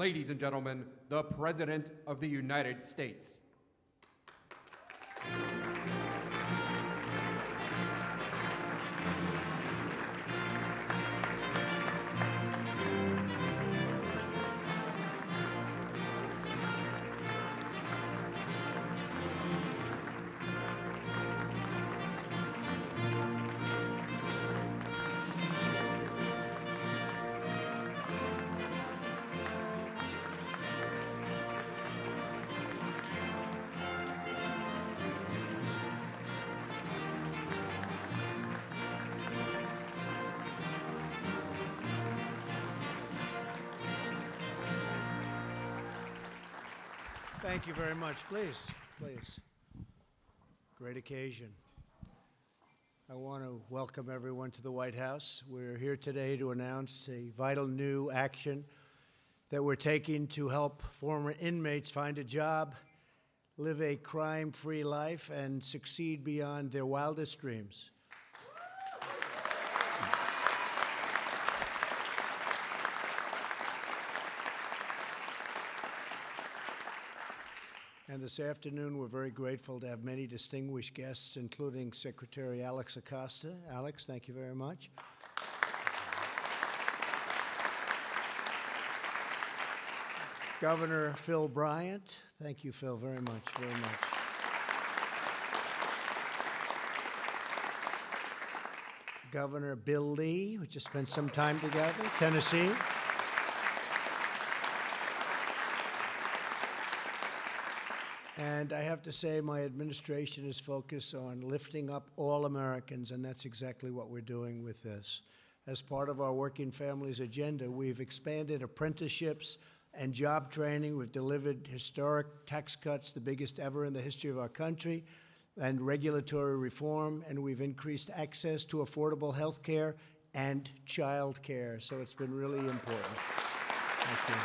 ladies and gentlemen, the President of the United States. Thank you very much. Please, please. Great occasion. I want to welcome everyone to the White House. We're here today to announce a vital new action that we're taking to help former inmates find a job, live a crime-free life, and succeed beyond their wildest dreams. And this afternoon, we're very grateful to have many distinguished guests, including Secretary Alex Acosta. Alex, thank you very much. Governor Phil Bryant. Thank you, Phil, very much, very much. Governor Bill Lee, we just spent some time together, Tennessee. And I have to say, my administration is focused on lifting up all Americans, and that's exactly what we're doing with this. As part of our Working Families agenda, we've expanded apprenticeships and job training. We've delivered historic tax cuts, the biggest ever in the history of our country, and regulatory reform, and we've increased access to affordable health care and child care. So it's been really important. Thank you.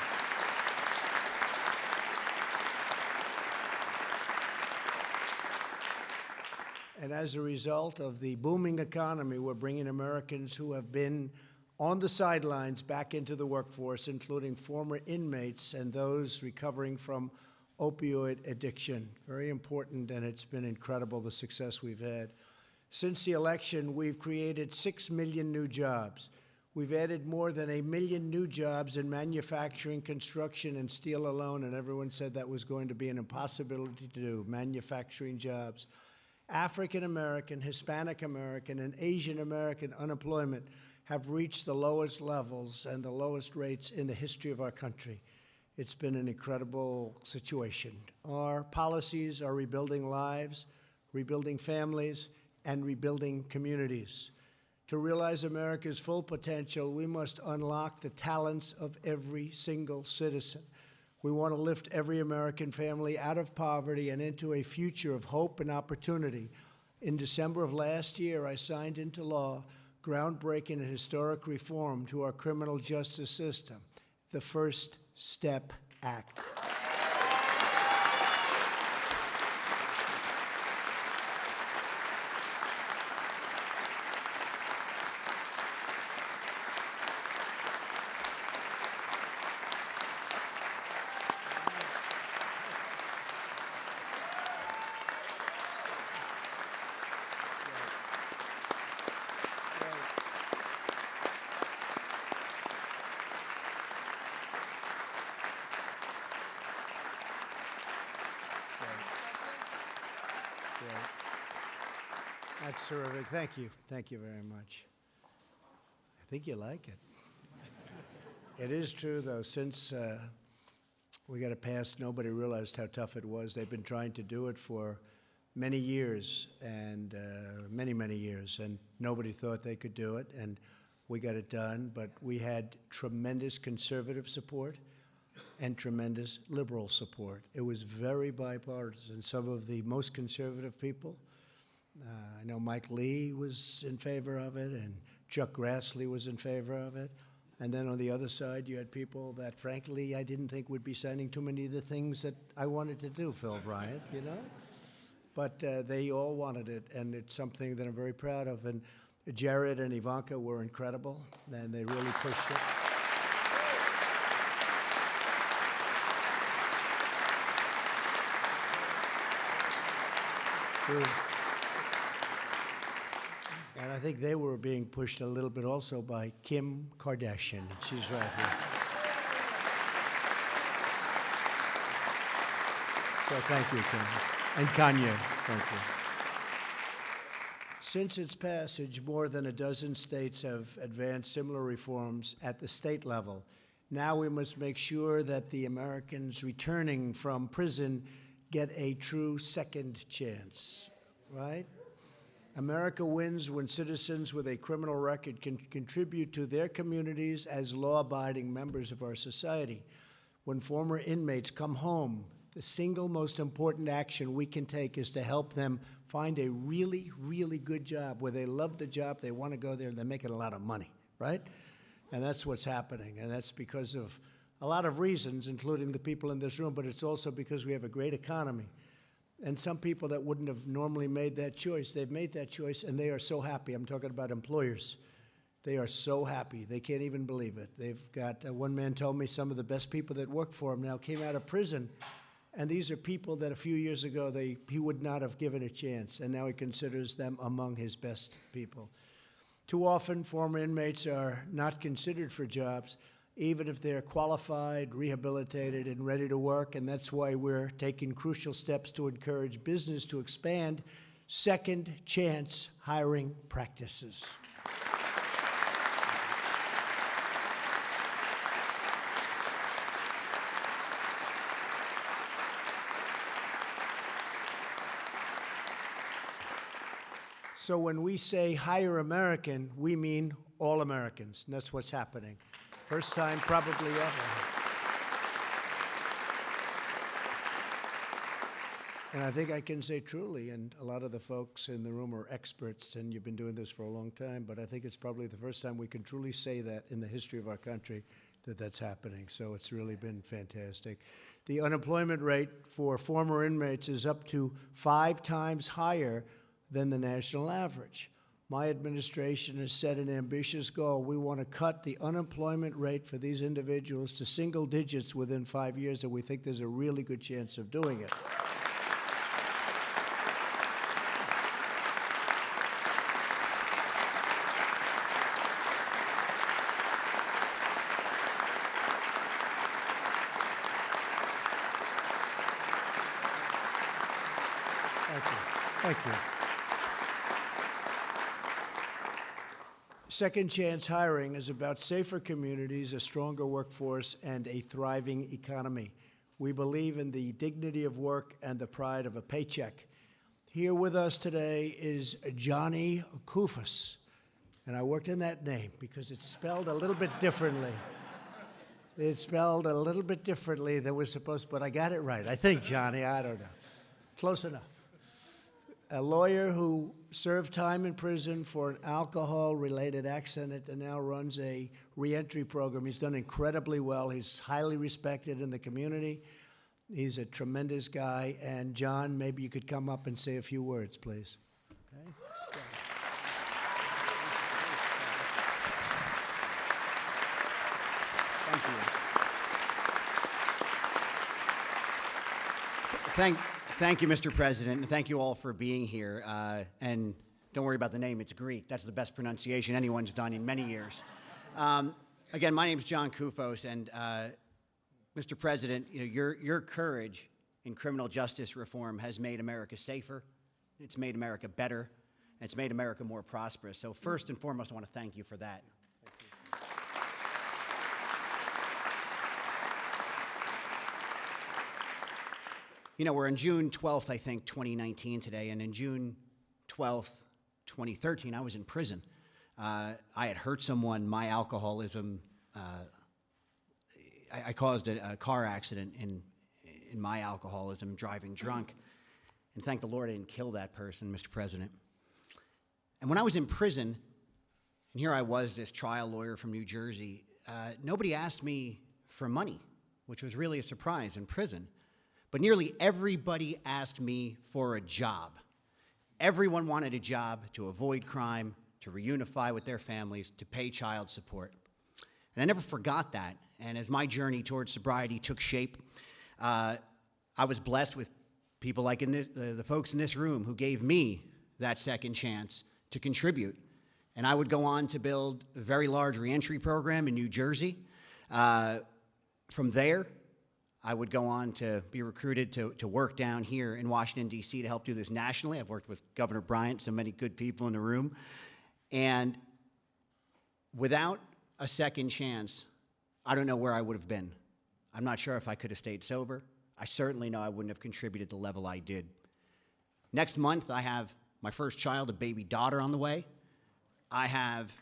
And as a result of the booming economy, we're bringing Americans who have been on the sidelines back into the workforce, including former inmates and those recovering from opioid addiction. Very important, and it's been incredible, the success we've had. Since the election, we've created 6 million new jobs. We've added more than 1 million new jobs in manufacturing, construction, and steel alone, and everyone said that was going to be an impossibility to do, manufacturing jobs. African American, Hispanic American, and Asian American unemployment have reached the lowest levels and the lowest rates in the history of our country. It's been an incredible situation. Our policies are rebuilding lives, rebuilding families, and rebuilding communities. To realize America's full potential, we must unlock the talents of every single citizen. We want to lift every American family out of poverty and into a future of hope and opportunity. In December of last year, I signed into law groundbreaking and historic reform to our criminal justice system, the First Step Act. That's terrific. Thank you. Thank you very much. I think you like it. It is true, though. Since we got it passed, nobody realized how tough it was. They've been trying to do it for many years, and many, many years, and nobody thought they could do it, and we got it done. But we had tremendous conservative support and tremendous liberal support. It was very bipartisan. Some of the most conservative people, I know Mike Lee was in favor of it, and Chuck Grassley was in favor of it. And then on the other side, you had people that, frankly, I didn't think would be signing too many of the things that I wanted to do, Phil Bryant, you know? But they all wanted it, and it's something that I'm very proud of. And Jared and Ivanka were incredible, and they really pushed it. And I think they were being pushed a little bit also by Kim Kardashian. She's right here. So thank you, Kim. And Kanye, thank you. Since its passage, more than a dozen states have advanced similar reforms at the state level. Now we must make sure that the Americans returning from prison get a true second chance, right? America wins when citizens with a criminal record can contribute to their communities as law-abiding members of our society. When former inmates come home, the single most important action we can take is to help them find a really, really good job where they love the job, they want to go there, and they're making a lot of money, right? And that's what's happening, and that's because of a lot of reasons, including the people in this room, but it's also because we have a great economy. And some people that wouldn't have normally made that choice, they've made that choice, and they are so happy. I'm talking about employers. They are so happy. They can't even believe it. They've got, one man told me some of the best people that work for him now came out of prison, and these are people that a few years ago he would not have given a chance, and now he considers them among his best people. Too often, former inmates are not considered for jobs, even if they're qualified, rehabilitated, and ready to work, and that's why we're taking crucial steps to encourage business to expand second chance hiring practices. So when we say hire American, we mean all Americans, and that's what's happening. First time probably ever. And I think I can say truly, and a lot of the folks in the room are experts, and you've been doing this for a long time, but I think it's probably the first time we can truly say that in the history of our country that that's happening. So it's really been fantastic. The unemployment rate for former inmates is up to 5 times higher than the national average. My administration has set an ambitious goal. We want to cut the unemployment rate for these individuals to single digits within 5 years, and we think there's a really good chance of doing it. Thank you. Thank you. Second chance hiring is about safer communities, a stronger workforce, and a thriving economy. We believe in the dignity of work and the pride of a paycheck. Here with us today is Johnny Kufas. And I worked in that name because it's spelled a little bit differently. It's spelled a little bit differently than we're supposed to, but I got it right. I think, Johnny, I don't know. Close enough. A lawyer who served time in prison for an alcohol-related accident and now runs a reentry program. He's done incredibly well. He's highly respected in the community. He's a tremendous guy. And John, maybe you could come up and say a few words, please. Okay. Thank you. Thank you, Mr. President, and thank you all for being here. And don't worry about the name, it's Greek. That's the best pronunciation anyone's done in many years. Again, my name's John Kufos, and Mr. President, your courage in criminal justice reform has made America safer, it's made America better, and it's made America more prosperous. So first and foremost, I want to thank you for that. We're on June 12th, I think, 2019 today, and in June 12th, 2013, I was in prison. I had hurt someone. My alcoholism, I caused a car accident in my alcoholism, driving drunk. And thank the Lord I didn't kill that person, Mr. President. And when I was in prison, and here I was, this trial lawyer from New Jersey, nobody asked me for money, which was really a surprise in prison. But nearly everybody asked me for a job. Everyone wanted a job to avoid crime, to reunify with their families, to pay child support. And I never forgot that. And as my journey towards sobriety took shape, I was blessed with people like the folks in this room who gave me that second chance to contribute. And I would go on to build a very large reentry program in New Jersey. From there, I would go on to be recruited to work down here in Washington, D.C. to help do this nationally. I've worked with Governor Bryant, so many good people in the room. And without a second chance, I don't know where I would have been. I'm not sure if I could have stayed sober. I certainly know I wouldn't have contributed the level I did. Next month, I have my first child, a baby daughter, on the way. I have,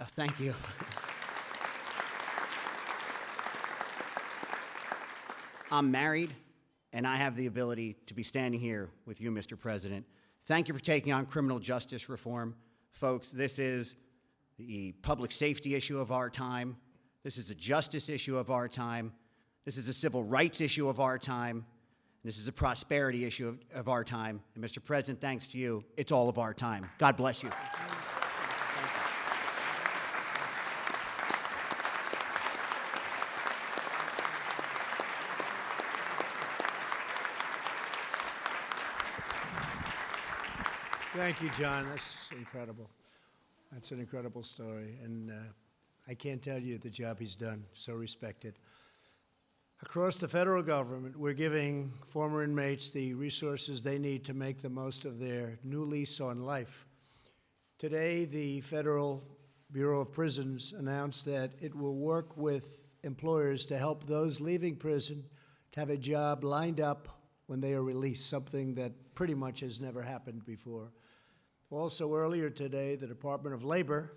thank you. I'm married, and I have the ability to be standing here with you, Mr. President. Thank you for taking on criminal justice reform. Folks, this is the public safety issue of our time. This is a justice issue of our time. This is a civil rights issue of our time. And this is a prosperity issue of our time. And Mr. President, thanks to you, it's all of our time. God bless you. Thank you, John. That's incredible. That's an incredible story. And I can't tell you the job he's done. So respected. Across the federal government, we're giving former inmates the resources they need to make the most of their new lease on life. Today, the Federal Bureau of Prisons announced that it will work with employers to help those leaving prison to have a job lined up when they are released, something that pretty much has never happened before. Also, earlier today, the Department of Labor,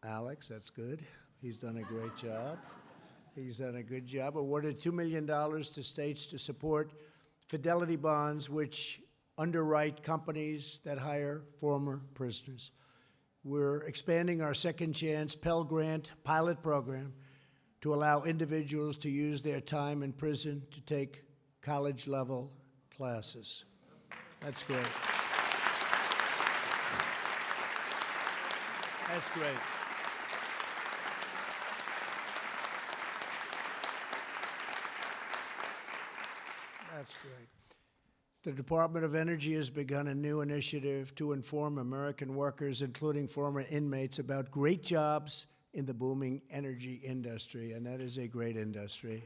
Alex, that's good. He's done a great job. He's done a good job. Awarded $2 million to states to support fidelity bonds, which underwrite companies that hire former prisoners. We're expanding our Second Chance Pell Grant pilot program to allow individuals to use their time in prison to take college-level classes. That's great. That's great. That's great. The Department of Energy has begun a new initiative to inform American workers, including former inmates, about great jobs in the booming energy industry, and that is a great industry.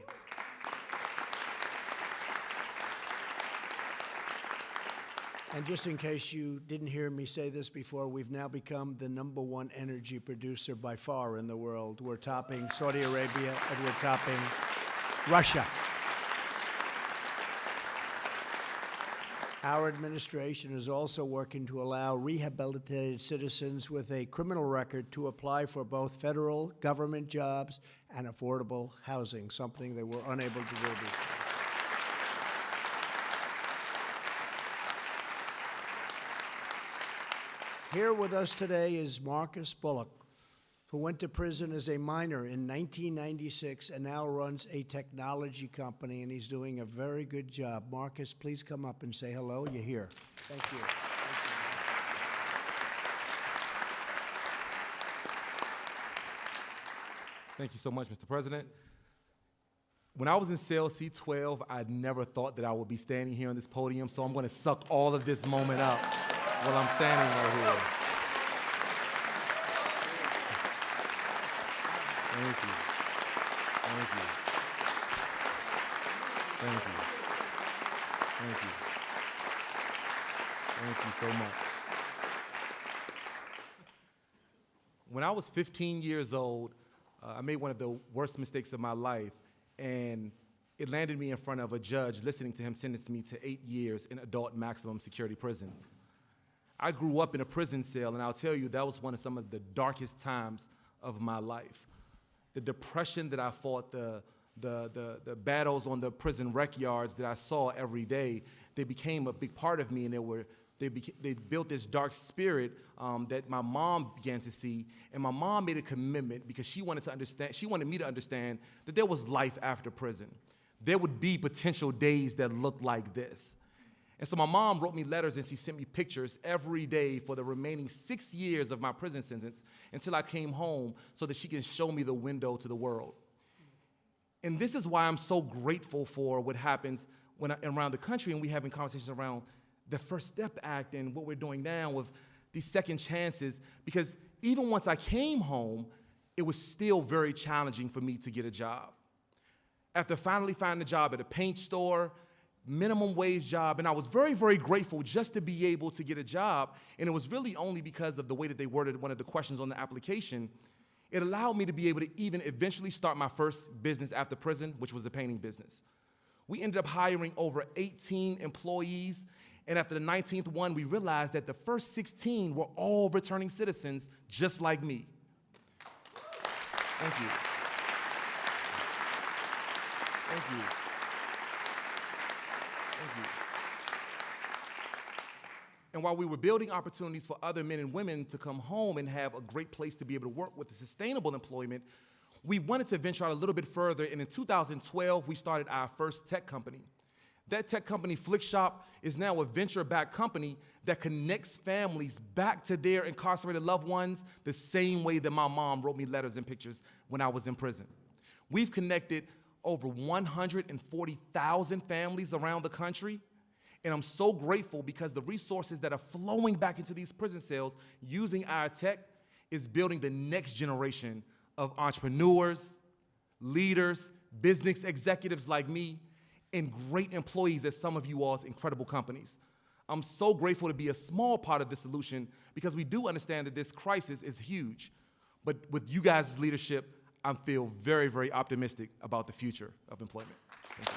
And just in case you didn't hear me say this before, we've now become the #1 energy producer by far in the world. We're topping Saudi Arabia, and we're topping Russia. Our administration is also working to allow rehabilitated citizens with a criminal record to apply for both federal government jobs and affordable housing, something they were unable to do before. Here with us today is Marcus Bullock, who went to prison as a minor in 1996 and now runs a technology company, and he's doing a very good job. Marcus, please come up and say hello. You're here. Thank you. Thank you so much, Mr. President. When I was in cell C12, I never thought that I would be standing here on this podium, so I'm going to suck all of this moment up while I'm standing right here. Thank you. Thank you. Thank you. Thank you. Thank you so much. When I was 15 years old, I made one of the worst mistakes of my life, and it landed me in front of a judge listening to him sentence me to 8 years in adult maximum security prisons. I grew up in a prison cell, and I'll tell you, that was some of the darkest times of my life. The depression that I fought, the battles on the prison rec yards that I saw every day, they became a big part of me, and they built this dark spirit that my mom began to see, and my mom made a commitment because she wanted me to understand that there was life after prison. There would be potential days that looked like this. And so my mom wrote me letters, and she sent me pictures every day for the remaining 6 years of my prison sentence until I came home so that she can show me the window to the world. And this is why I'm so grateful for what happens around the country, and we having conversations around the First Step Act and what we're doing now with these second chances, because even once I came home, it was still very challenging for me to get a job. After finally finding a job at a paint store, minimum wage job, and I was very, very grateful just to be able to get a job, and it was really only because of the way that they worded one of the questions on the application. It allowed me to be able to even eventually start my first business after prison, which was a painting business. We ended up hiring over 18 employees, and after the 19th one, we realized that the first 16 were all returning citizens just like me. Thank you. Thank you. Thank you. And while we were building opportunities for other men and women to come home and have a great place to be able to work with sustainable employment, we wanted to venture out a little bit further, and in 2012, we started our first tech company. That tech company, Flick Shop, is now a venture-backed company that connects families back to their incarcerated loved ones the same way that my mom wrote me letters and pictures when I was in prison. We've connected over 140,000 families around the country, and I'm so grateful because the resources that are flowing back into these prison cells using our tech is building the next generation of entrepreneurs, leaders, business executives like me, and great employees at some of you all's incredible companies. I'm so grateful to be a small part of the solution because we do understand that this crisis is huge. But with you guys' leadership, I feel very, very optimistic about the future of employment. Thank you.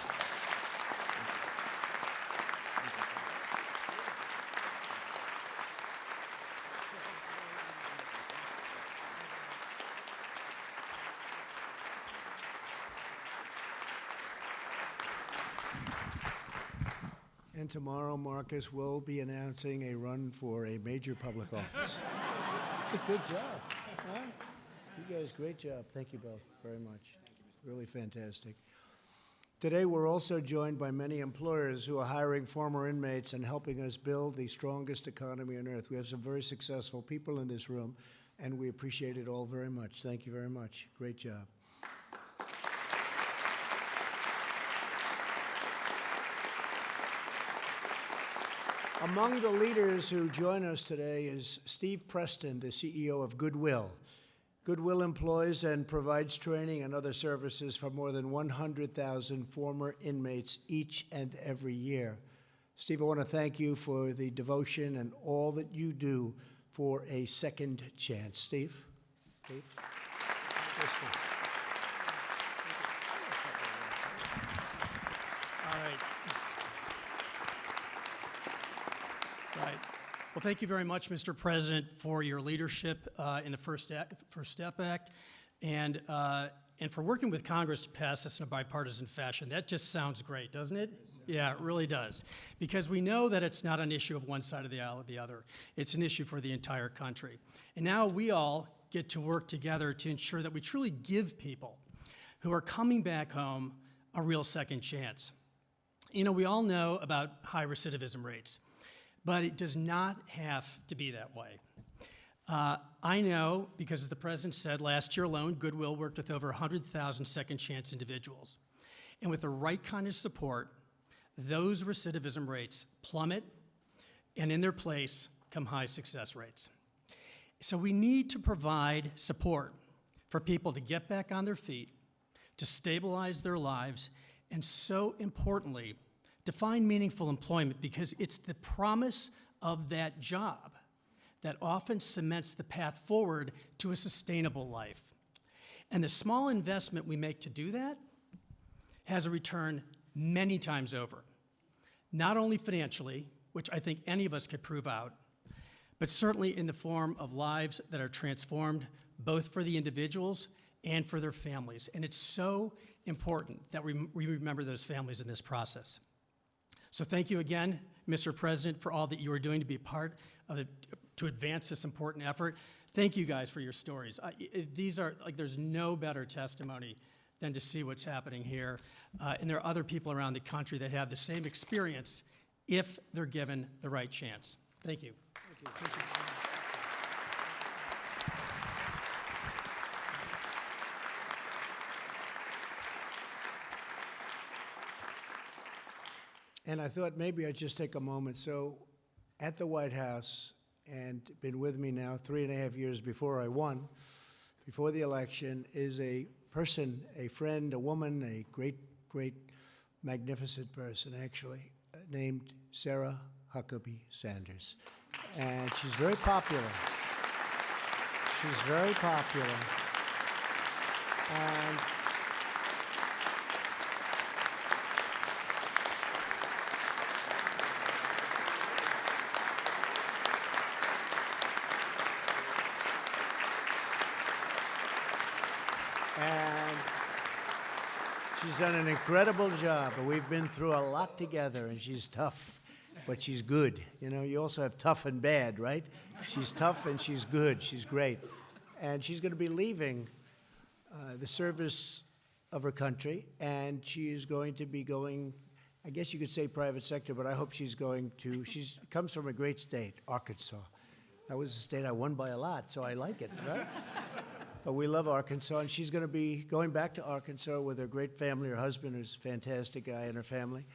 And tomorrow, Marcus will be announcing a run for a major public office. Good job. Huh? You guys, great job. Thank you both very much. Really fantastic. Today, we're also joined by many employers who are hiring former inmates and helping us build the strongest economy on earth. We have some very successful people in this room, and we appreciate it all very much. Thank you very much. Great job. Among the leaders who join us today is Steve Preston, the CEO of Goodwill. Goodwill employs and provides training and other services for more than 100,000 former inmates each and every year. Steve, I want to thank you for the devotion and all that you do for a second chance. Steve? Steve? Yes, Steve. All right. Right. Well, thank you very much, Mr. President, for your leadership in the First Step Act, and for working with Congress to pass this in a bipartisan fashion. That just sounds great, doesn't it? Yeah, it really does. Because we know that it's not an issue of one side of the aisle or the other. It's an issue for the entire country. And now we all get to work together to ensure that we truly give people who are coming back home a real second chance. You know, we all know about high recidivism rates, but it does not have to be that way. I know, because as the President said, last year alone, Goodwill worked with over 100,000 second chance individuals. And with the right kind of support, those recidivism rates plummet, and in their place come high success rates. So we need to provide support for people to get back on their feet, to stabilize their lives, and so importantly, to find meaningful employment, because it's the promise of that job that often cements the path forward to a sustainable life. And the small investment we make to do that has a return many times over, not only financially, which I think any of us could prove out, but certainly in the form of lives that are transformed, both for the individuals and for their families. And it's so important that we remember those families in this process. So thank you again, Mr. President, for all that you are doing to be part of it, to advance this important effort. Thank you guys for your stories. These are, like, there's no better testimony than to see what's happening here. And there are other people around the country that have the same experience if they're given the right chance. Thank you. Thank you. Thank you. And I thought maybe I'd just take a moment. So at the White House, and been with me now 3.5 years before I won, before the election, is a person, a friend, a woman, a great, great, magnificent person, actually, named Sarah Huckabee Sanders. And she's very popular. She's very popular. And she's done an incredible job. We've been through a lot together, and she's tough, but she's good. You know, you also have tough and bad, right? She's tough and she's good. She's great. And she's going to be leaving the service of her country, and she is going to be going, I guess you could say private sector, but I hope she's going to, she comes from a great state, Arkansas. That was a state I won by a lot, so I like it, right? But we love Arkansas, and she's going to be going back to Arkansas with her great family. Her husband is a fantastic guy, and her family.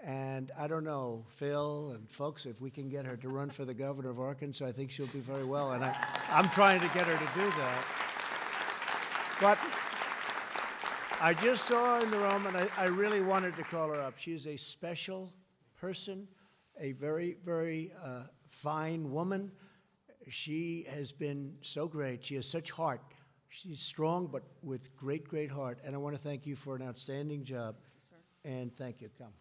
And I don't know, Phil and folks, if we can get her to run for the governor of Arkansas, I think she'll do very well. And I'm trying to get her to do that. But I just saw her in the room, and I really wanted to call her up. She's a special person, a very, very fine woman. She has been so great. She has such heart. She's strong, but with great, great heart. And I want to thank you for an outstanding job. Thank you, sir. And thank you. Come.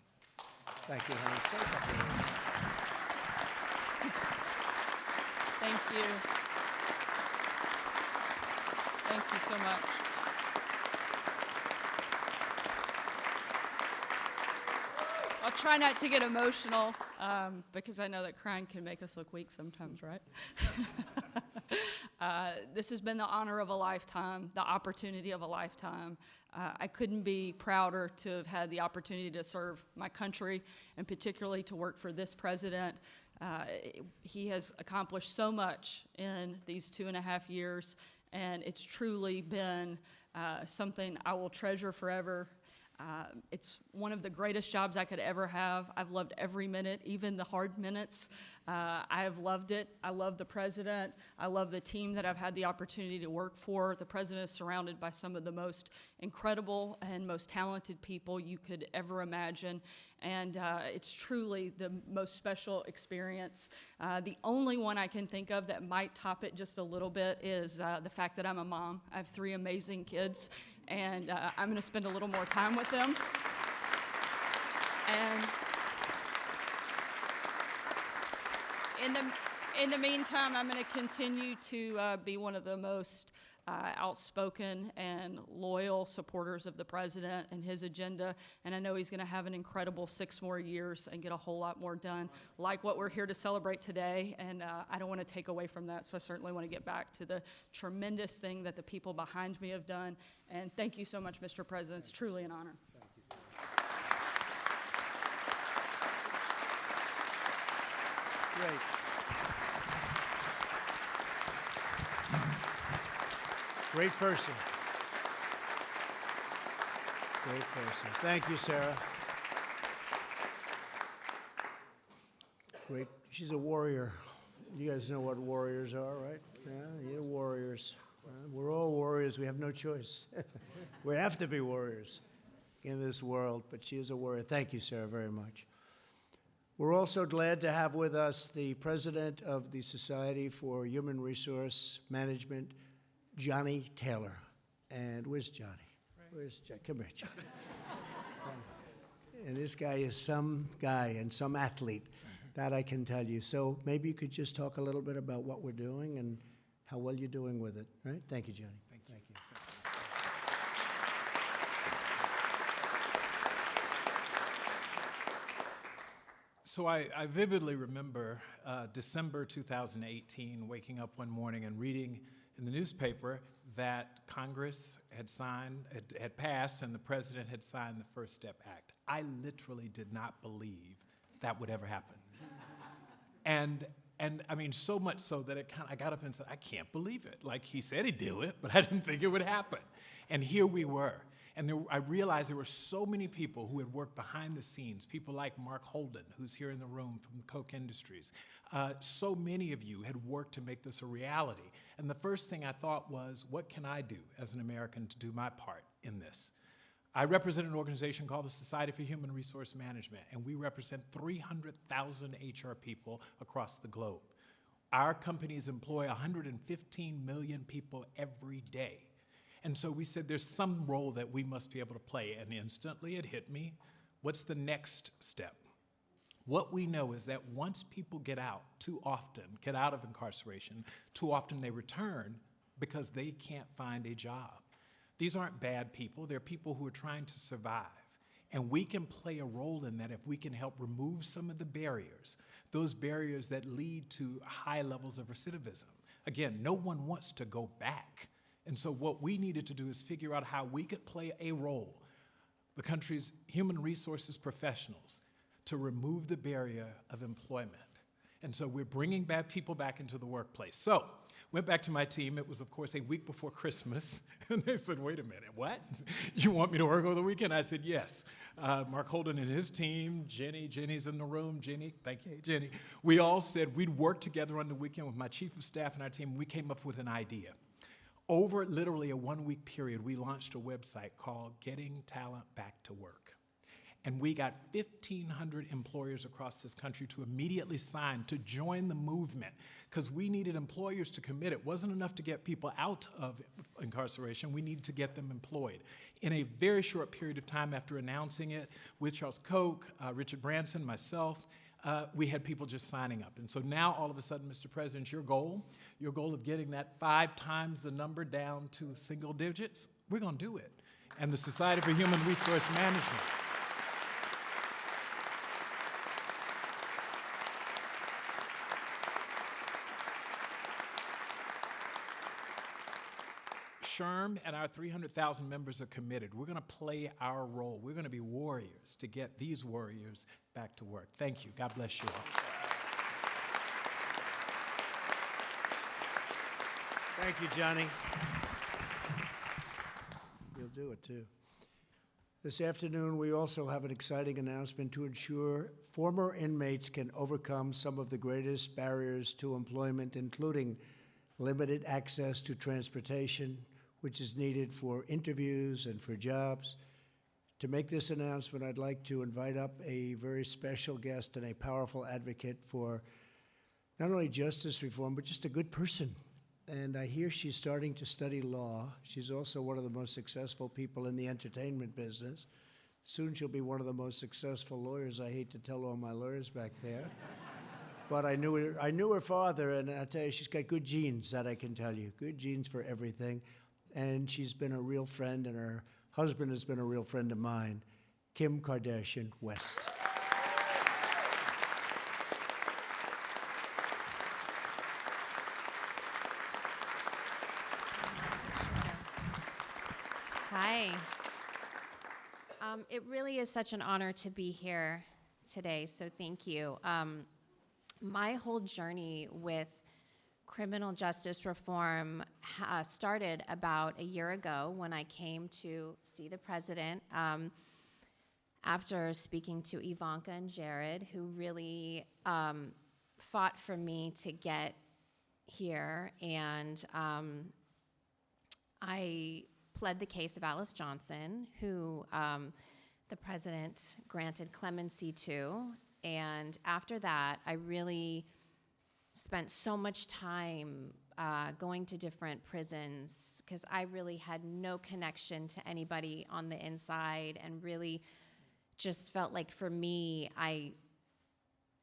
Thank you, honey. Say a couple of words. Thank you. Thank you so much. I'll try not to get emotional because I know that crying can make us look weak sometimes, right? This has been the honor of a lifetime, the opportunity of a lifetime. I couldn't be prouder to have had the opportunity to serve my country and particularly to work for this president. He has accomplished so much in these 2.5 years, and it's truly been something I will treasure forever. It's one of the greatest jobs I could ever have. I've loved every minute, even the hard minutes. I have loved it. I love the president. I love the team that I've had the opportunity to work for. The president is surrounded by some of the most incredible and most talented people you could ever imagine. And it's truly the most special experience. The only one I can think of that might top it just a little bit is the fact that I'm a mom. I have 3 amazing kids, and I'm going to spend a little more time with them. And in the meantime, I'm going to continue to be one of the most outspoken and loyal supporters of the president and his agenda, and I know he's going to have an incredible 6 more years and get a whole lot more done, like what we're here to celebrate today, and I don't want to take away from that, so I certainly want to get back to the tremendous thing that the people behind me have done, and thank you so much, Mr. President. It's truly an honor. Great. Great person. Great person. Thank you, Sarah. Great. She's a warrior. You guys know what warriors are, right? Yeah, you're warriors. We're all warriors. We have no choice. We have to be warriors in this world, but she is a warrior. Thank you, Sarah, very much. We're also glad to have with us the president of the Society for Human Resource Management, Johnny Taylor. And where's Johnny? Where's Johnny? Come here, Johnny. And this guy is some guy and some athlete, that I can tell you. So maybe you could just talk a little bit about what we're doing and how well you're doing with it, right? Thank you, Johnny. Thank you. So I vividly remember December 2018, waking up one morning and reading in the newspaper that Congress had passed and the president had signed the First Step Act. I literally did not believe that would ever happen. And I mean, so much so that I got up and said, I can't believe it. Like, he said he'd do it, but I didn't think it would happen. And here we were. And I realized there were so many people who had worked behind the scenes, people like Mark Holden, who's here in the room from Koch Industries. So many of you had worked to make this a reality. And the first thing I thought was, what can I do as an American to do my part in this? I represent an organization called the Society for Human Resource Management, and we represent 300,000 HR people across the globe. Our companies employ 115 million people every day. And so we said there's some role that we must be able to play, and instantly it hit me. What's the next step? What we know is that once people get out of incarceration, too often they return because they can't find a job. These aren't bad people, they're people who are trying to survive. And we can play a role in that if we can help remove some of the barriers, those barriers that lead to high levels of recidivism. Again, no one wants to go back. And so what we needed to do is figure out how we could play a role, the country's human resources professionals, to remove the barrier of employment. And so we're bringing bad people back into the workplace. So, went back to my team. It was, of course, a week before Christmas. And they said, wait a minute, what? You want me to work over the weekend? I said, yes. Mark Holden and his team, Jenny's in the room. Jenny, thank you, Jenny. We all said we'd work together on the weekend with my chief of staff and our team. We came up with an idea. Over literally a 1-week period, we launched a website called Getting Talent Back to Work. And we got 1,500 employers across this country to immediately sign to join the movement because we needed employers to commit. It wasn't enough to get people out of incarceration. We needed to get them employed. In a very short period of time after announcing it, with Charles Koch, Richard Branson, myself, we had people just signing up. And so now, all of a sudden, Mr. President, your goal of getting that 5 times the number down to single digits, we're going to do it. And the Society for Human Resource Management. SHRM and our 300,000 members are committed. We're going to play our role. We're going to be warriors to get these warriors back to work. Thank you. God bless you all. Thank you, Johnny. You'll do it, too. This afternoon, we also have an exciting announcement to ensure former inmates can overcome some of the greatest barriers to employment, including limited access to transportation, which is needed for interviews and for jobs. To make this announcement, I'd like to invite up a very special guest and a powerful advocate for not only justice reform, but just a good person. And I hear she's starting to study law. She's also one of the most successful people in the entertainment business. Soon she'll be one of the most successful lawyers. I hate to tell all my lawyers back there. But I knew her father, and I tell you, she's got good genes, that I can tell you. Good genes for everything. And she's been a real friend, and her husband has been a real friend of mine, Kim Kardashian West. Hi. It really is such an honor to be here today, so thank you. My whole journey with criminal justice reform started about a year ago when I came to see the president after speaking to Ivanka and Jared, who really fought for me to get here. And I pled the case of Alice Johnson, who the president granted clemency to. And after that, I really spent so much time going to different prisons because I really had no connection to anybody on the inside and really just felt like for me, I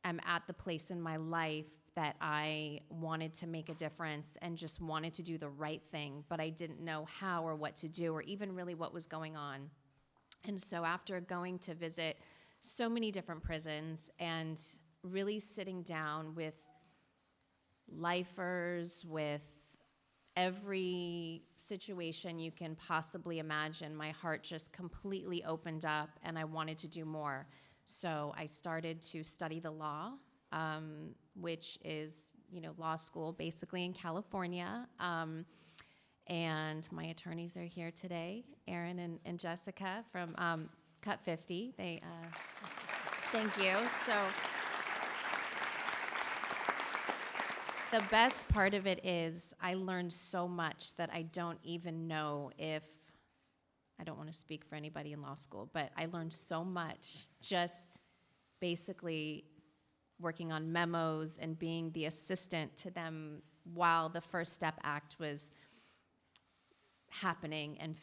am at the place in my life that I wanted to make a difference and just wanted to do the right thing, but I didn't know how or what to do or even really what was going on. And so after going to visit so many different prisons and really sitting down with lifers, with every situation you can possibly imagine, my heart just completely opened up and I wanted to do more. So I started to study the law, which is, law school basically in California. And my attorneys are here today, Aaron and Jessica from Cut 50. They, thank you. So the best part of it is I learned so much that I don't even know if, I don't want to speak for anybody in law school, but I learned so much just basically working on memos and being the assistant to them while the First Step Act was happening, and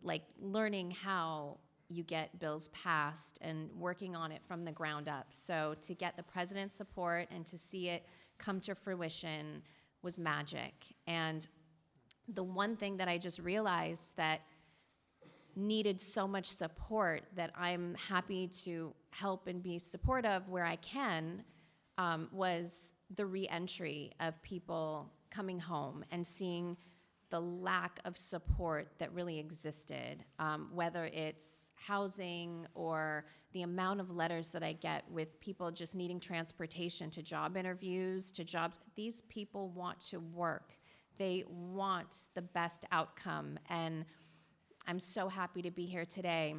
like learning how you get bills passed and working on it from the ground up. So to get the president's support and to see it come to fruition was magic. And the one thing that I just realized that needed so much support that I'm happy to help and be supportive where I can was the re-entry of people coming home and seeing the lack of support that really existed, whether it's housing or the amount of letters that I get with people just needing transportation to job interviews, to jobs. These people want to work. They want the best outcome. And I'm so happy to be here today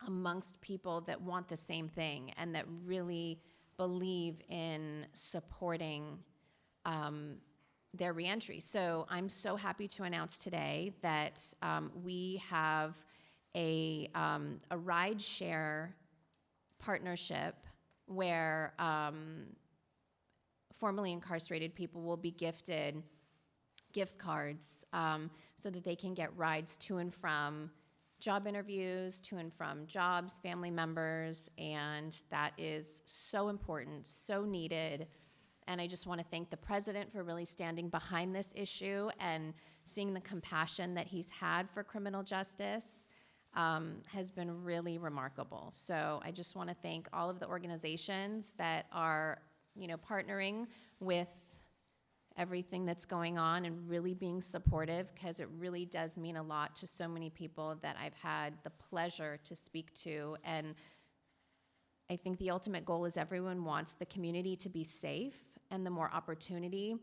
amongst people that want the same thing and that really believe in supporting their reentry. So I'm so happy to announce today that we have a ride-share partnership where formerly incarcerated people will be gifted gift cards so that they can get rides to and from job interviews, to and from jobs, family members, and that is so important, so needed. And I just want to thank the president for really standing behind this issue and seeing the compassion that he's had for criminal justice has been really remarkable. So I just want to thank all of the organizations that are, partnering with everything that's going on and really being supportive, because it really does mean a lot to so many people that I've had the pleasure to speak to. And I think the ultimate goal is everyone wants the community to be safe, and the more opportunity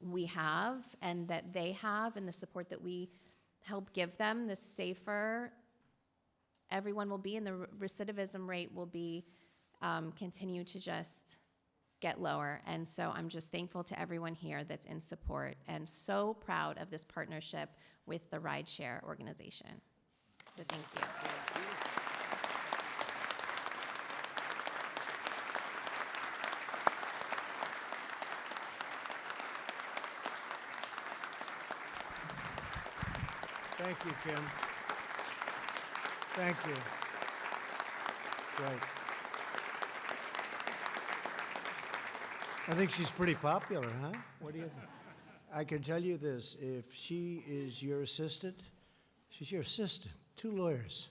we have and that they have and the support that we help give them, the safer everyone will be, and the recidivism rate will be continue to just get lower. And so I'm just thankful to everyone here that's in support and so proud of this partnership with the Rideshare organization. So thank you. Thank you, Kim. Thank you. Great. I think she's pretty popular, huh? What do you think? I can tell you this, if she is your assistant, she's your assistant, 2 lawyers.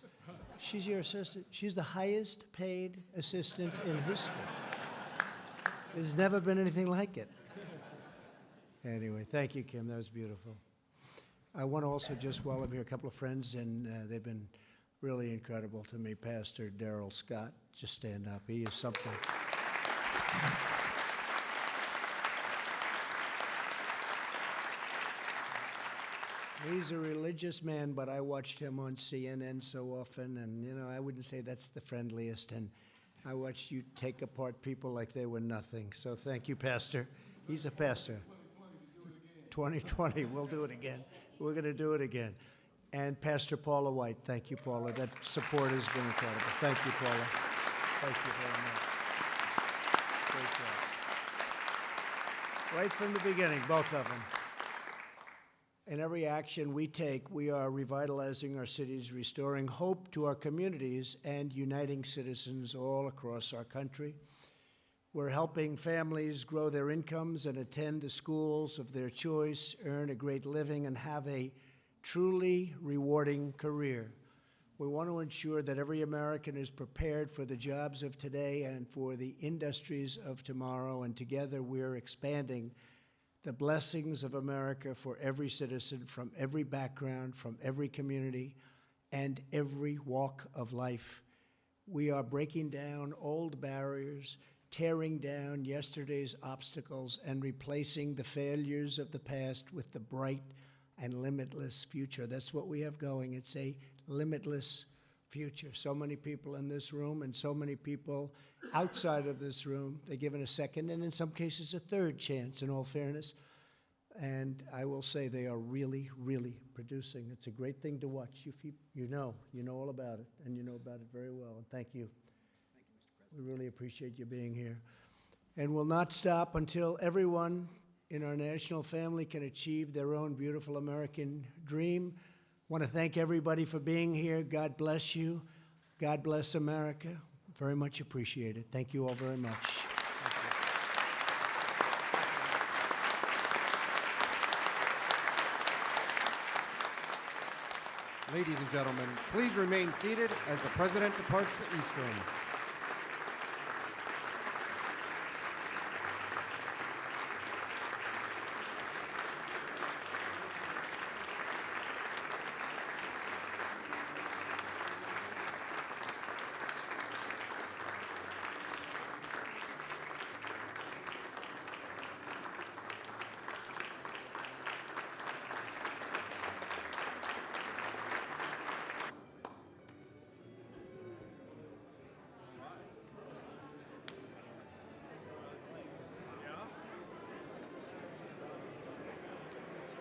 She's your assistant. She's the highest paid assistant in history. There's never been anything like it. Anyway, thank you, Kim. That was beautiful. I want to also just welcome here a couple of friends, and they've been really incredible to me. Pastor Darrell Scott, just stand up. He is something. He's a religious man, but I watched him on CNN so often, and, I wouldn't say that's the friendliest, and I watched you take apart people like they were nothing. So thank you, Pastor. He's a pastor. 2020, we'll do it again. We're going to do it again. And Pastor Paula White. Thank you, Paula. That support has been incredible. Thank you, Paula. Thank you very much. Great job. Right from the beginning, both of them. In every action we take, we are revitalizing our cities, restoring hope to our communities, and uniting citizens all across our country. We're helping families grow their incomes and attend the schools of their choice, earn a great living, and have a truly rewarding career. We want to ensure that every American is prepared for the jobs of today and for the industries of tomorrow, and together we're expanding the blessings of America for every citizen from every background, from every community, and every walk of life. We are breaking down old barriers, tearing down yesterday's obstacles, and replacing the failures of the past with the bright and limitless future. That's what we have going. It's a limitless future. So many people in this room and so many people outside of this room, they're given a second and in some cases a third chance, in all fairness. And I will say they are really, really producing. It's a great thing to watch. You know all about it, and you know about it very well. And thank you. Thank you, Mr. President. We really appreciate you being here. And we'll not stop until everyone in our national family can achieve their own beautiful American dream. Want to thank everybody for being here. God bless you. God bless America. Very much appreciated. Thank you all very much. Ladies and gentlemen, please remain seated as the President departs the East Room.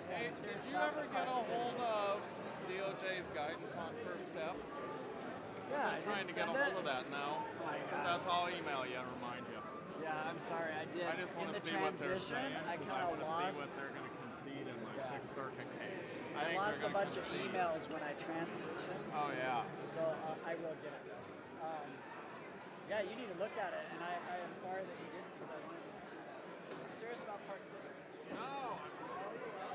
Hey, did you ever get a hold of DOJ's guidance on First Step? Yeah, I'm trying to get a hold of that now. Oh my gosh. That's all I'll email you and remind you. Yeah, I'm sorry, I did. I just want in to the see what they're transition, saying. I 'Cause kind I of want to see lost. what they're going to concede in my Yeah. Sixth Circuit case. I think lost they're a gonna bunch of concede. emails when I transitioned, Oh yeah. so I will get it though. Yeah, you need to look at it, and I am sorry that you didn't because I wanted to see that. I'm serious about Park City. No. Tell you what,